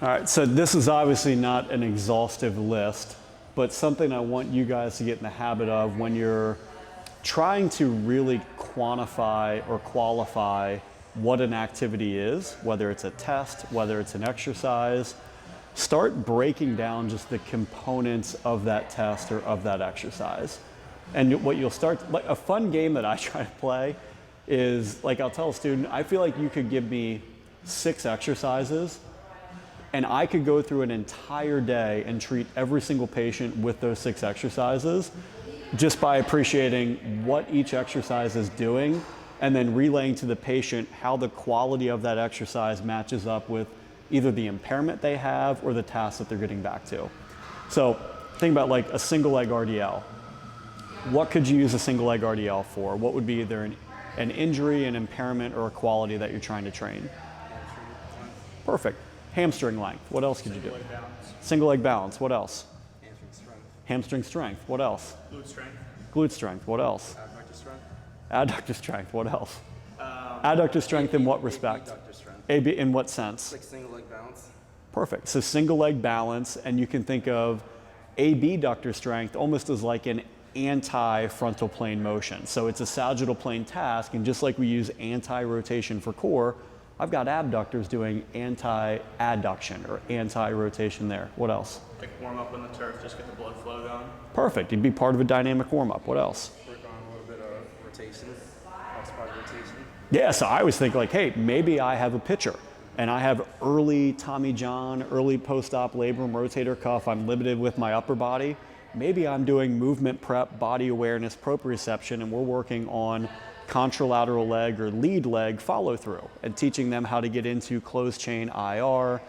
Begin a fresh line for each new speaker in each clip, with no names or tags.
All right, so this is obviously not an exhaustive list, but something I want you guys to get in the habit of when you're trying to really quantify or qualify what an activity is, whether it's a test, whether it's an exercise. Start breaking down just the components of that test or of that exercise. And what you'll start, like a fun game that I try to play is, like I'll tell a student, I feel like you could give me 6 exercises and I could go through an entire day and treat every single patient with those 6 exercises just by appreciating what each exercise is doing and then relaying to the patient how the quality of that exercise matches up with either the impairment they have or the task that they're getting back to. So think about like a single leg RDL. What could you use a single leg RDL for? What would be either an injury, an impairment, or a quality that you're trying to train? Perfect. Hamstring length. What else could you do? Single leg balance. What else?
Hamstring strength.
Hamstring strength. What else?
Glute strength.
Glute strength. What else?
Adductor strength.
Adductor strength. What else? Adductor strength in what respect?
Adductor strength.
AB in what sense?
Like single leg balance.
Perfect. So single leg balance, and you can think of abductor strength almost as like an anti-frontal plane motion. So it's a sagittal plane task, and just like we use anti-rotation for core, I've got abductors doing anti-adduction or anti-rotation there. What else?
Like warm up on the turf, just get the blood flow going.
Perfect. You'd be part of a dynamic warm-up. What else?
Work on a little bit of rotation, cross-body rotation.
Yeah, so I always think like, hey, maybe I have a pitcher and I have early Tommy John, early post-op labrum rotator cuff. I'm limited with my upper body. Maybe I'm doing movement prep, body awareness, proprioception, and we're working on contralateral leg or lead leg follow through and teaching them how to get into closed chain IR,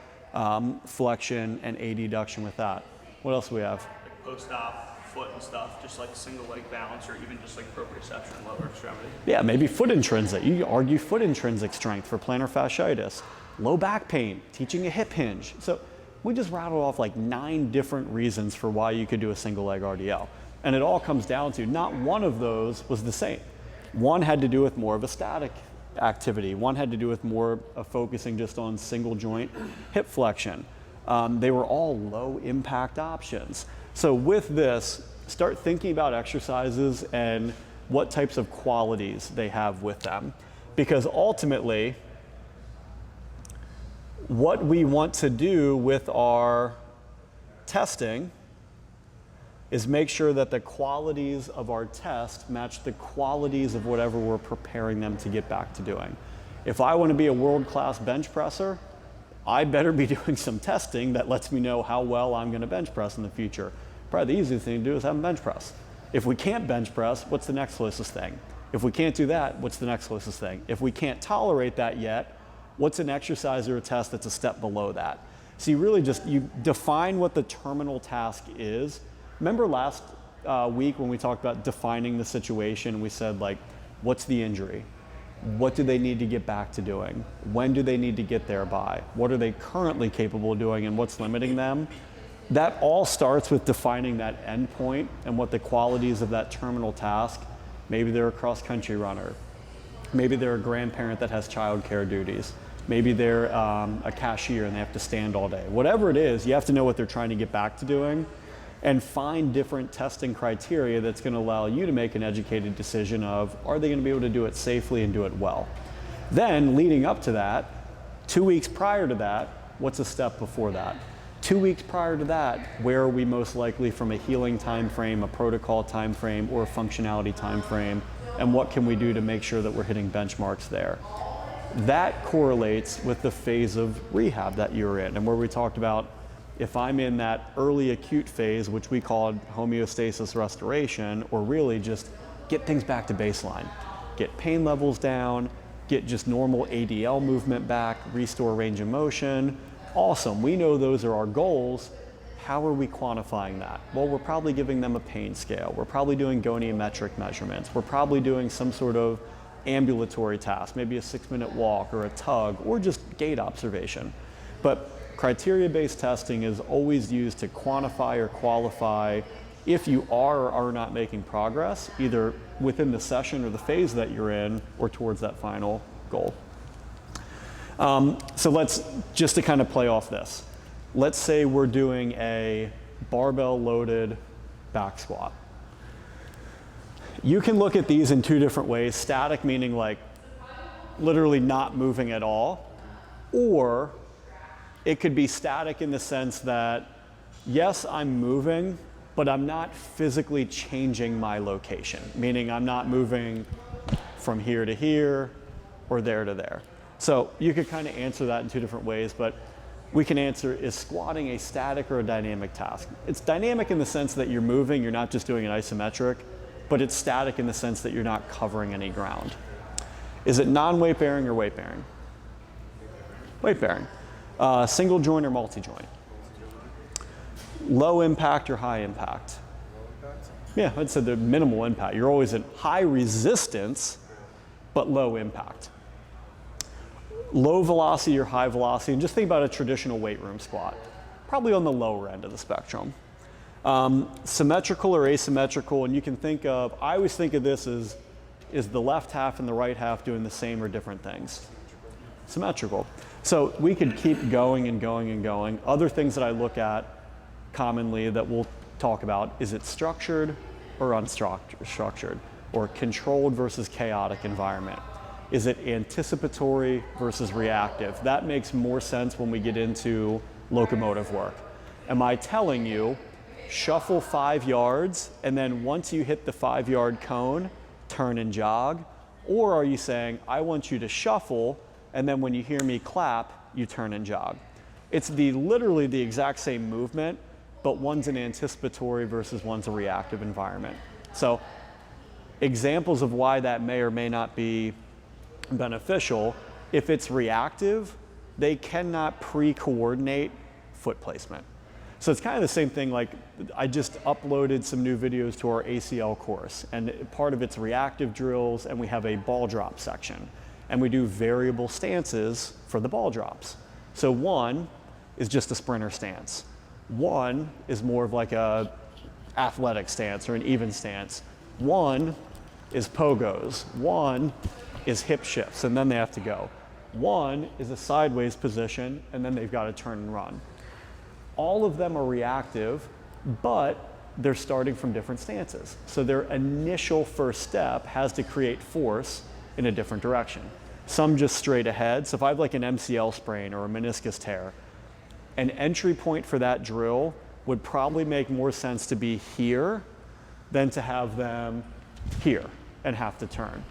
flexion, and adduction with that. What else do we have?
Like post-op, foot and stuff, just like single leg balance or even just like proprioception, lower extremity.
Yeah, maybe foot intrinsic. You could argue foot intrinsic strength for plantar fasciitis. Low back pain, teaching a hip hinge. So we just rattled off like 9 different reasons for why you could do a single leg RDL. And it all comes down to not one of those was the same. One had to do with more of a static activity. One had to do with more of focusing just on single joint hip flexion. They were all low impact options. So with this, start thinking about exercises and what types of qualities they have with them. Because ultimately, what we want to do with our testing is make sure that the qualities of our test match the qualities of whatever we're preparing them to get back to doing. If I want to be a world-class bench presser, I better be doing some testing that lets me know how well I'm going to bench press in the future. Probably the easiest thing to do is have them bench press. If we can't bench press, what's the next closest thing? If we can't do that, what's the next closest thing? If we can't tolerate that yet, what's an exercise or a test that's a step below that? So you really just, you define what the terminal task is. Remember last week when we talked about defining the situation, we said like, what's the injury? What do they need to get back to doing? When do they need to get there by? What are they currently capable of doing and what's limiting them? That all starts with defining that endpoint and what the qualities of that terminal task. Maybe they're a cross-country runner. Maybe they're a grandparent that has childcare duties. Maybe they're a cashier and they have to stand all day. Whatever it is, you have to know what they're trying to get back to doing and find different testing criteria that's going to allow you to make an educated decision of, are they going to be able to do it safely and do it well? Then leading up to that, 2 weeks prior to that, what's a step before that? 2 weeks prior to that, where are we most likely from a healing time frame, a protocol time frame, or a functionality time frame, and what can we do to make sure that we're hitting benchmarks there? That correlates with the phase of rehab that you're in, and where we talked about if I'm in that early acute phase, which we called homeostasis restoration, or really just get things back to baseline, get pain levels down, get just normal ADL movement back, restore range of motion. Awesome, we know those are our goals. How are we quantifying that? Well, we're probably giving them a pain scale. We're probably doing goniometric measurements. We're probably doing some sort of ambulatory task, maybe a 6-minute walk or a tug or just gait observation. But criteria-based testing is always used to quantify or qualify if you are or are not making progress, either within the session or the phase that you're in or towards that final goal. So let's, just to kind of play off this, let's say we're doing a barbell loaded back squat. You can look at these in two different ways. Static meaning like literally not moving at all, or it could be static in the sense that, yes, I'm moving, but I'm not physically changing my location, meaning I'm not moving from here to here or there to there. So you could kind of answer that in two different ways, but we can answer, is squatting a static or a dynamic task? It's dynamic in the sense that you're moving, you're not just doing an isometric, but it's static in the sense that you're not covering any ground. Is it non-weight bearing or weight bearing? Weight bearing. Single joint or multi-joint? Low impact or high impact? Yeah, I'd say the minimal impact. You're always at high resistance, but low impact. Low velocity or high velocity, and just think about a traditional weight room squat. Probably on the lower end of the spectrum. Symmetrical or asymmetrical, and you can think of, I always think of this as, is the left half and the right half doing the same or different things? Symmetrical. So we could keep going and going and going. Other things that I look at commonly that we'll talk about, is it structured or unstructured? Or controlled versus chaotic environment? Is it anticipatory versus reactive? That makes more sense when we get into locomotive work. Am I telling you, shuffle 5 yards, and then once you hit the 5-yard cone, turn and jog? Or are you saying, I want you to shuffle, and then when you hear me clap, you turn and jog? It's literally the exact same movement, but one's an anticipatory versus one's a reactive environment. So examples of why that may or may not be beneficial, if it's reactive, they cannot pre-coordinate foot placement. So it's kind of the same thing, like I just uploaded some new videos to our ACL course, and part of it's reactive drills, and we have a ball drop section, and we do variable stances for the ball drops. So one is just a sprinter stance. One is more of like a athletic stance or an even stance. One is pogos. One is hip shifts, and then they have to go. One is a sideways position, and then they've got to turn and run. All of them are reactive, but they're starting from different stances. So their initial first step has to create force in a different direction. Some just straight ahead. So if I have like an MCL sprain or a meniscus tear, an entry point for that drill would probably make more sense to be here than to have them here and have to turn.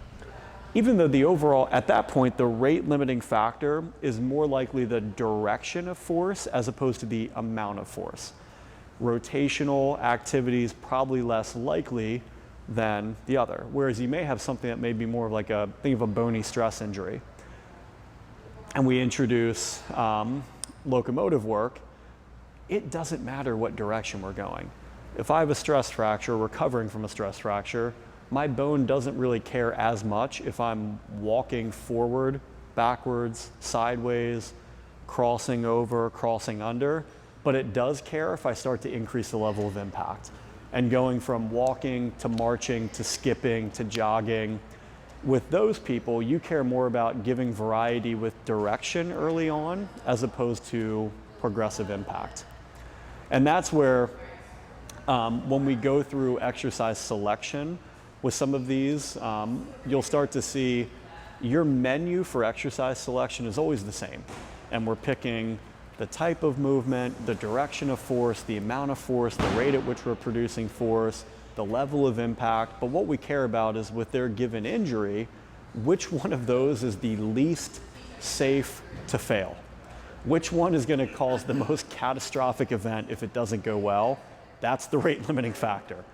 Even though the overall, at that point, the rate limiting factor is more likely the direction of force as opposed to the amount of force. Rotational activities probably less likely than the other. Whereas you may have something that may be more of like think of a bony stress injury. And we introduce locomotive work, it doesn't matter what direction we're going. If I have a stress fracture, recovering from a stress fracture, my bone doesn't really care as much if I'm walking forward, backwards, sideways, crossing over, crossing under, but it does care if I start to increase the level of impact. And going from walking to marching to skipping to jogging, with those people, you care more about giving variety with direction early on as opposed to progressive impact. And that's where when we go through exercise selection with some of these, you'll start to see your menu for exercise selection is always the same. And we're picking the type of movement, the direction of force, the amount of force, the rate at which we're producing force, the level of impact. But what we care about is with their given injury, which one of those is the least safe to fail? Which one is going to cause the most catastrophic event if it doesn't go well? That's the rate limiting factor.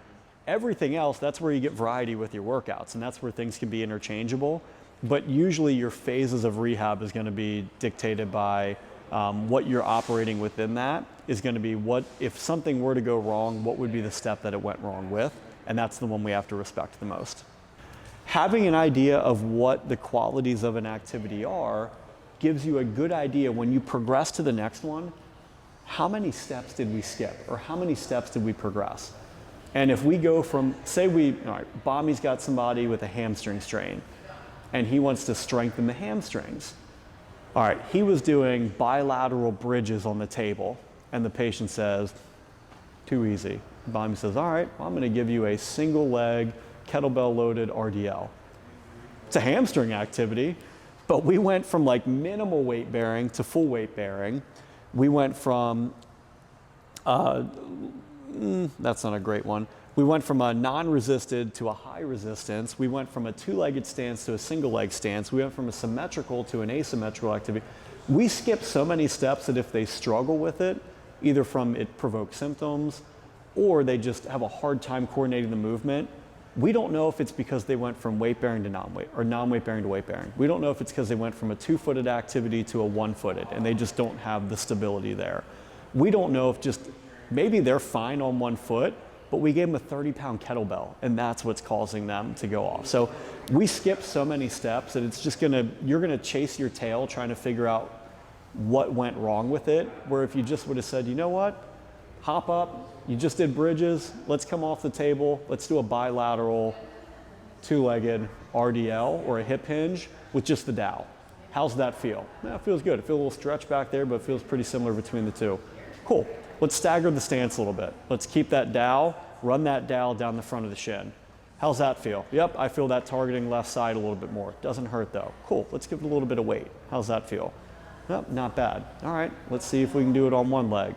Everything else, that's where you get variety with your workouts, and that's where things can be interchangeable. But usually your phases of rehab is going to be dictated by what you're operating within. That is going to be what, if something were to go wrong, what would be the step that it went wrong with? And that's the one we have to respect the most. Having an idea of what the qualities of an activity are gives you a good idea when you progress to the next one, how many steps did we skip or how many steps did we progress? And if we go from, say all right, Bami's got somebody with a hamstring strain and he wants to strengthen the hamstrings. All right, he was doing bilateral bridges on the table And the patient says, too easy. Bobby says, all right, well, I'm gonna give you a single leg kettlebell loaded RDL. It's a hamstring activity, but we went from like minimal weight bearing to full weight bearing. We went from, that's not a great one. We went from a non-resisted to a high resistance. We went from a two-legged stance to a single leg stance. We went from a symmetrical to an asymmetrical activity. We skip so many steps that if they struggle with it, either from it provokes symptoms or they just have a hard time coordinating the movement, we don't know if it's because they went from weight bearing to non-weight or non-weight bearing to weight bearing. We don't know if it's because they went from a two-footed activity to a one-footed and they just don't have the stability there. We don't know if just maybe they're fine on one foot, but we gave them a 30-pound kettlebell and that's what's causing them to go off. So we skip so many steps that it's just you're gonna chase your tail trying to figure out what went wrong with it, where if you just would have said, you know what, hop up, you just did bridges, let's come off the table, let's do a bilateral two-legged RDL or a hip hinge with just the dowel. How's that feel? Yeah, it feels good. It feels a little stretch back there, but it feels pretty similar between the two. Cool. Let's stagger the stance a little bit. Let's keep that dowel, run that dowel down the front of the shin. How's that feel? Yep, I feel that targeting left side a little bit more. Doesn't hurt though. Cool, let's give it a little bit of weight. How's that feel? Nope, not bad. All right, let's see if we can do it on one leg.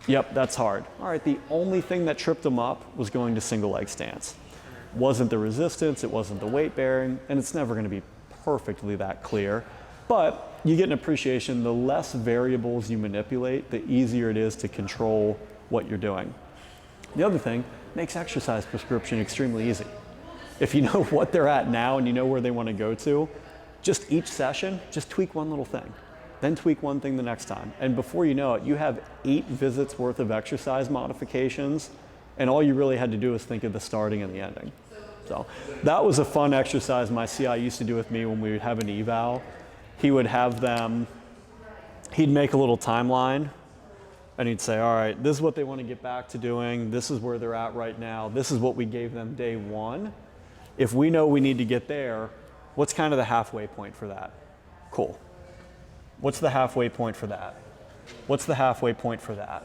Yep, that's hard. All right, the only thing that tripped them up was going to single leg stance. Wasn't the resistance, it wasn't the weight bearing, and it's never gonna be perfectly that clear. But you get an appreciation, the less variables you manipulate, the easier it is to control what you're doing. The other thing, makes exercise prescription extremely easy. If you know what they're at now and you know where they want to go to, just each session, just tweak one little thing, then tweak one thing the next time. And before you know it, you have 8 visits worth of exercise modifications, and all you really had to do was think of the starting and the ending. So that was a fun exercise my CI used to do with me when we would have an eval. He would have them, he'd make a little timeline, and he'd say, all right, this is what they want to get back to doing, this is where they're at right now, this is what we gave them day 1. If we know we need to get there, what's kind of the halfway point for that? Cool. What's the halfway point for that? What's the halfway point for that?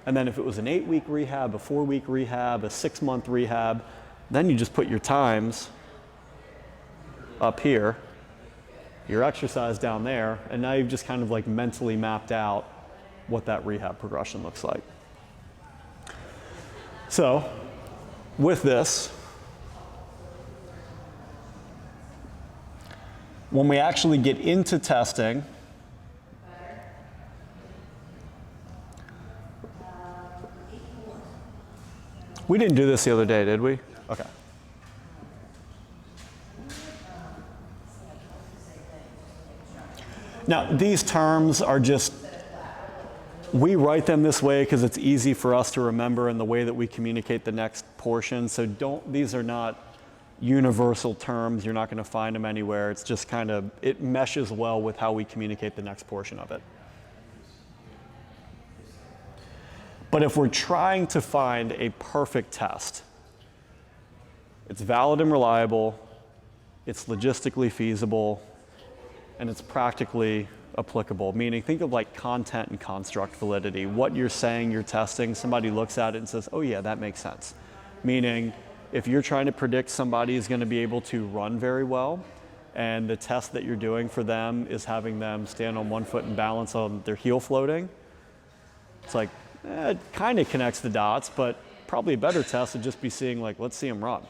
And then if it was an 8-week rehab, a 4-week rehab, a 6-month rehab, then you just put your times up here, your exercise down there, and now you've just kind of like mentally mapped out what that rehab progression looks like. So with this, when we actually get into testing, we didn't do this the other day, did we? Okay. Now, these terms are just, we write them this way because it's easy for us to remember in the way that we communicate the next portion. So these are not universal terms. You're not going to find them anywhere. It's just kind of, it meshes well with how we communicate the next portion of it. But if we're trying to find a perfect test, it's valid and reliable, it's logistically feasible, and it's practically applicable. Meaning, think of like content and construct validity. What you're saying you're testing, somebody looks at it and says, oh yeah, that makes sense. Meaning, if you're trying to predict somebody is going to be able to run very well, and the test that you're doing for them is having them stand on one foot and balance on their heel floating, it's like, it kind of connects the dots, but probably a better test would just be seeing like, let's see them run.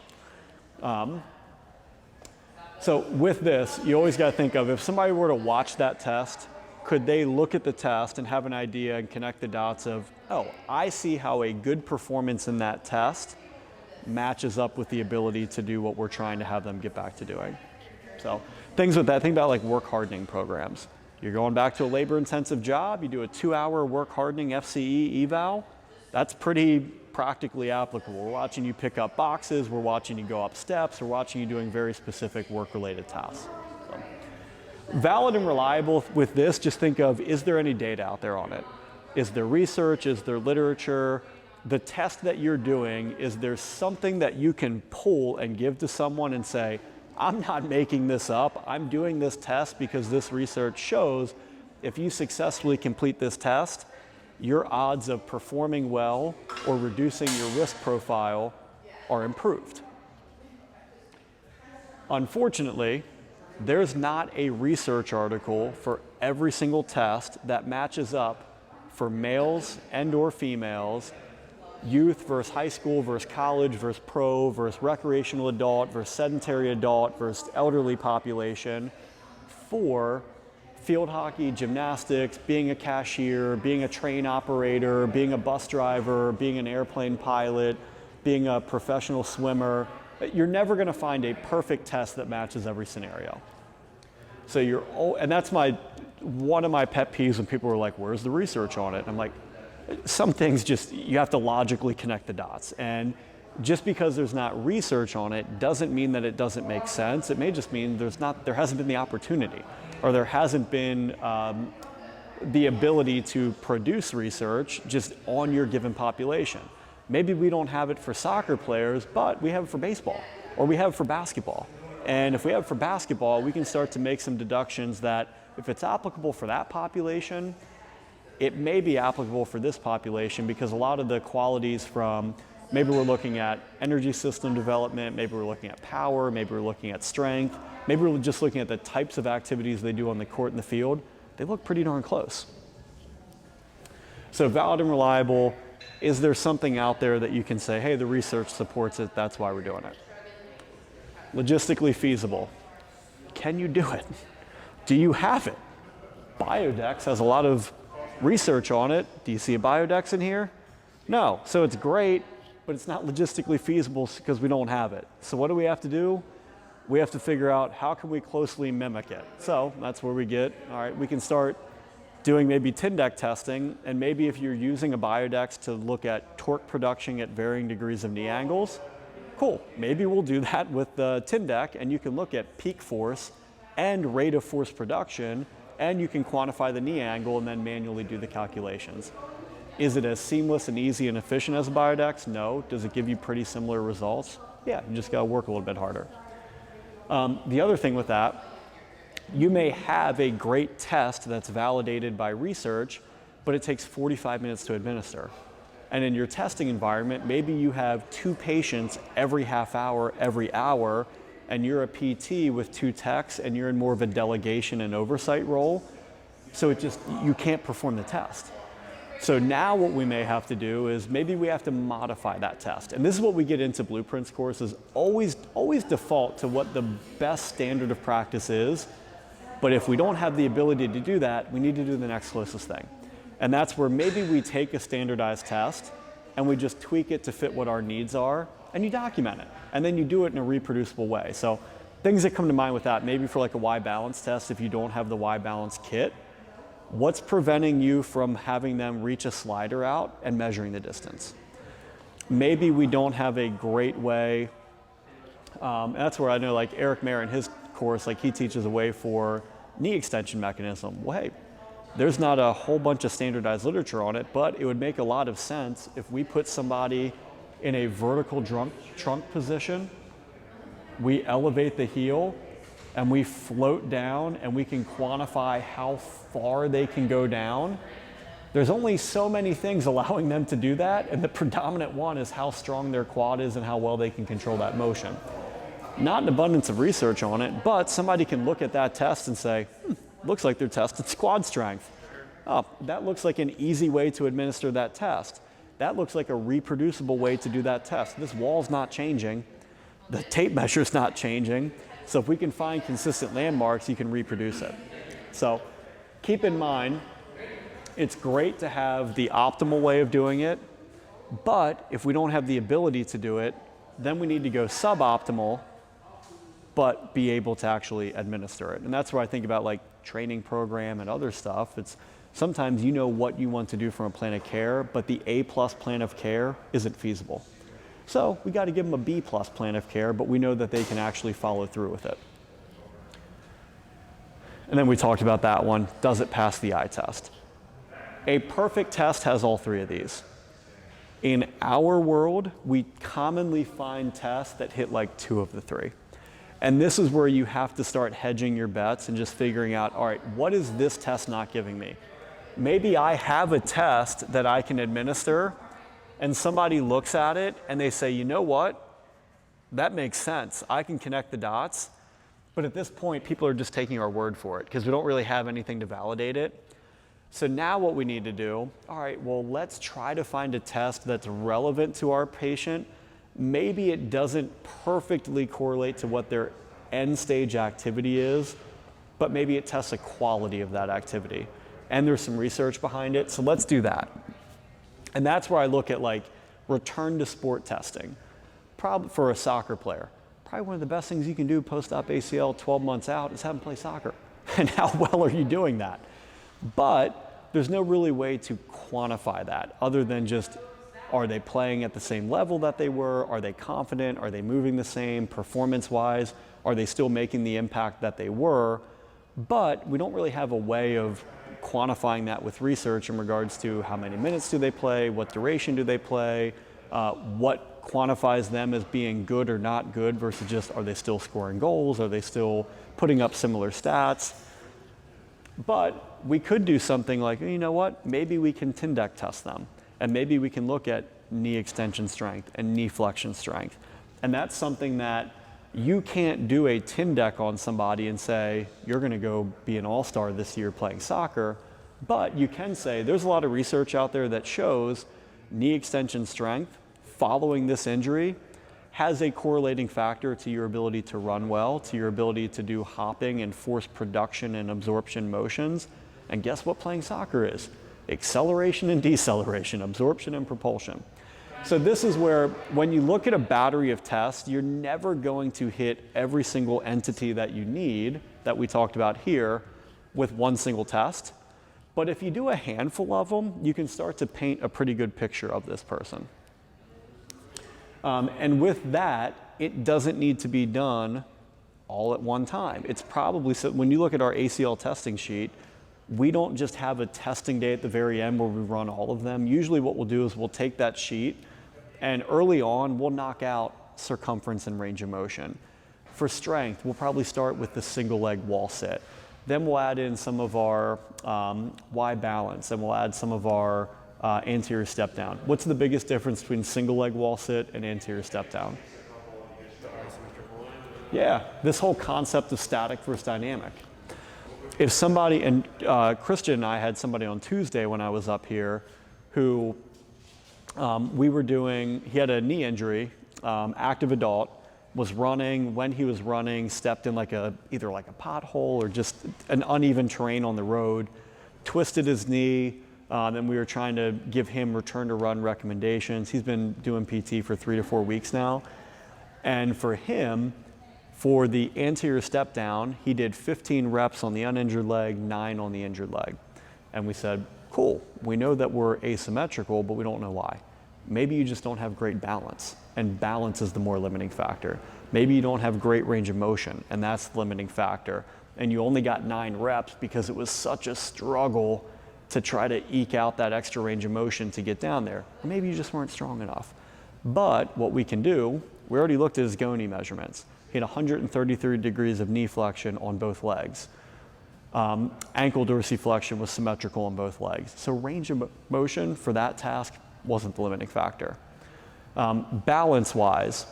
So with this, you always got to think of, if somebody were to watch that test, could they look at the test and have an idea and connect the dots of, oh, I see how a good performance in that test matches up with the ability to do what we're trying to have them get back to doing. So things with that, think about like work hardening programs. You're going back to a labor-intensive job, you do a 2-hour work hardening FCE eval, that's pretty practically applicable. We're watching you pick up boxes, we're watching you go up steps, we're watching you doing very specific work-related tasks. So, valid and reliable with this, just think of, is there any data out there on it? Is there research, is there literature? The test that you're doing, is there something that you can pull and give to someone and say, I'm not making this up, I'm doing this test because this research shows if you successfully complete this test, your odds of performing well or reducing your risk profile are improved. Unfortunately, there's not a research article for every single test that matches up for males and or females, youth versus high school versus college versus pro versus recreational adult versus sedentary adult versus elderly population for field hockey, gymnastics, being a cashier, being a train operator, being a bus driver, being an airplane pilot, being a professional swimmer. You're never going to find a perfect test that matches every scenario. So and that's one of my pet peeves when people are like, where's the research on it? And I'm like, some things you have to logically connect the dots. And just because there's not research on it doesn't mean that it doesn't make sense. It may just mean there hasn't been the opportunity, or there hasn't been the ability to produce research just on your given population. Maybe we don't have it for soccer players, but we have it for baseball, or we have it for basketball. And if we have it for basketball, we can start to make some deductions that if it's applicable for that population, it may be applicable for this population, because a lot of the qualities from, maybe we're looking at energy system development, maybe we're looking at power, maybe we're looking at strength, maybe we're just looking at the types of activities they do on the court and the field, they look pretty darn close. So valid and reliable, is there something out there that you can say, hey, the research supports it, that's why we're doing it? Logistically feasible. Can you do it? Do you have it? Biodex has a lot of research on it. Do you see a Biodex in here? No. So it's great, but it's not logistically feasible because we don't have it. So what do we have to do? We have to figure out how can we closely mimic it. So that's where we get, all right, we can start doing maybe Tyndek testing, and maybe if you're using a Biodex to look at torque production at varying degrees of knee angles, cool. Maybe we'll do that with the Tyndek, and you can look at peak force and rate of force production, and you can quantify the knee angle and then manually do the calculations. Is it as seamless and easy and efficient as a Biodex? No. Does it give you pretty similar results? Yeah, you just gotta work a little bit harder. The other thing with that, you may have a great test that's validated by research, but it takes 45 minutes to administer. And in your testing environment, maybe you have 2 patients every half hour, every hour, and you're a PT with 2 techs, and you're in more of a delegation and oversight role. So you can't perform the test. So now what we may have to do is maybe we have to modify that test. And this is what we get into Blueprints courses, always default to what the best standard of practice is. But if we don't have the ability to do that, we need to do the next closest thing. And that's where maybe we take a standardized test and we just tweak it to fit what our needs are, and you document it. And then you do it in a reproducible way. So things that come to mind with that, maybe for like a Y balance test, if you don't have the Y balance kit, what's preventing you from having them reach a slider out and measuring the distance? Maybe we don't have a great way, and that's where I know like Eric Mayer in his course, like he teaches a way for knee extension mechanism. Well, hey, there's not a whole bunch of standardized literature on it, but it would make a lot of sense if we put somebody in a vertical trunk position, we elevate the heel, and we float down, and we can quantify how far they can go down. There's only so many things allowing them to do that, and the predominant one is how strong their quad is and how well they can control that motion. Not an abundance of research on it, but somebody can look at that test and say, looks like they're testing squad strength. Oh, that looks like an easy way to administer that test. That looks like a reproducible way to do that test. This wall's not changing. The tape measure's not changing. So if we can find consistent landmarks, you can reproduce it. So keep in mind, it's great to have the optimal way of doing it, but if we don't have the ability to do it, then we need to go suboptimal, but be able to actually administer it. And that's where I think about like training program and other stuff. It's sometimes you know what you want to do from a plan of care, but the A+ plan of care isn't feasible. So we got to give them a B+ plan of care, but we know that they can actually follow through with it. And then we talked about that one. Does it pass the eye test? A perfect test has all 3 of these. In our world, we commonly find tests that hit like 2 of the 3. And this is where you have to start hedging your bets and just figuring out, all right, what is this test not giving me? maybe I have a test that I can administer and somebody looks at it and they say, you know what? That makes sense. I can connect the dots. But at this point, people are just taking our word for it because we don't really have anything to validate it. So now what we need to do, all right, well, let's try to find a test that's relevant to our patient. Maybe it doesn't perfectly correlate to what their end stage activity is, but maybe it tests the quality of that activity. And there's some research behind it, so let's do that. And that's where I look at like return to sport testing. Probably for a soccer player, probably one of the best things you can do post-op ACL 12 months out is have them play soccer. And how well are you doing that? But there's no really way to quantify that other than just, are they playing at the same level that they were? Are they confident? Are they moving the same performance-wise? Are they still making the impact that they were? But we don't really have a way of quantifying that with research in regards to how many minutes do they play, what duration do they play, what quantifies them as being good or not good versus just are they still scoring goals, are they still putting up similar stats. But we could do something like, you know what, maybe we can Tyndek test them and maybe we can look at knee extension strength and knee flexion strength. And that's something that you can't do a Tyndek on somebody and say, you're gonna go be an all-star this year playing soccer, but you can say, there's a lot of research out there that shows knee extension strength following this injury has a correlating factor to your ability to run well, to your ability to do hopping and force production and absorption motions. And guess what playing soccer is? Acceleration and deceleration, absorption and propulsion. So this is where, when you look at a battery of tests, you're never going to hit every single entity that you need, that we talked about here, with one single test. But if you do a handful of them, you can start to paint a pretty good picture of this person. And with that, it doesn't need to be done all at one time. It's probably, so when you look at our ACL testing sheet, we don't just have a testing day at the very end where we run all of them. Usually what we'll do is we'll take that sheet and early on we'll knock out circumference and range of motion. For strength, we'll probably start with the single leg wall sit. Then we'll add in some of our Y balance, and we'll add some of our anterior step down. What's the biggest difference between single leg wall sit and anterior step down? Yeah, this whole concept of static versus dynamic. If somebody, and Christian and I had somebody on Tuesday when I was up here who we were doing, he had a knee injury, active adult, was running, when he was running, stepped in either like a pothole or just an uneven terrain on the road, twisted his knee. Then we were trying to give him return to run recommendations. He's been doing PT for 3 to 4 weeks now. And for him, for the anterior step down, he did 15 reps on the uninjured leg, 9 on the injured leg. And we said, cool, we know that we're asymmetrical, but we don't know why. Maybe you just don't have great balance, and balance is the more limiting factor. Maybe you don't have great range of motion, and that's the limiting factor. And you only got 9 reps because it was such a struggle to try to eke out that extra range of motion to get down there. Or maybe you just weren't strong enough. But what we can do, we already looked at his GONI measurements. He had 133 degrees of knee flexion on both legs. Ankle dorsiflexion was symmetrical on both legs. So range of motion for that task wasn't the limiting factor. Balance-wise,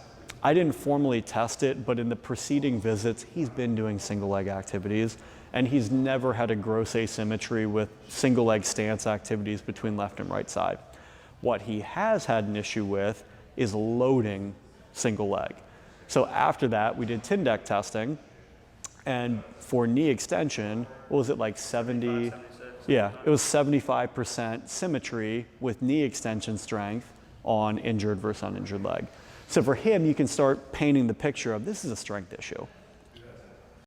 I didn't formally test it, but in the preceding visits, he's been doing single leg activities, and he's never had a gross asymmetry with single leg stance activities between left and right side. What he has had an issue with is loading single leg. So after that, we did Tyndek testing, and for knee extension, what was it, like 70?
76.
Yeah, it was 75% symmetry with knee extension strength on injured versus uninjured leg. So for him, you can start painting the picture of this is a strength issue.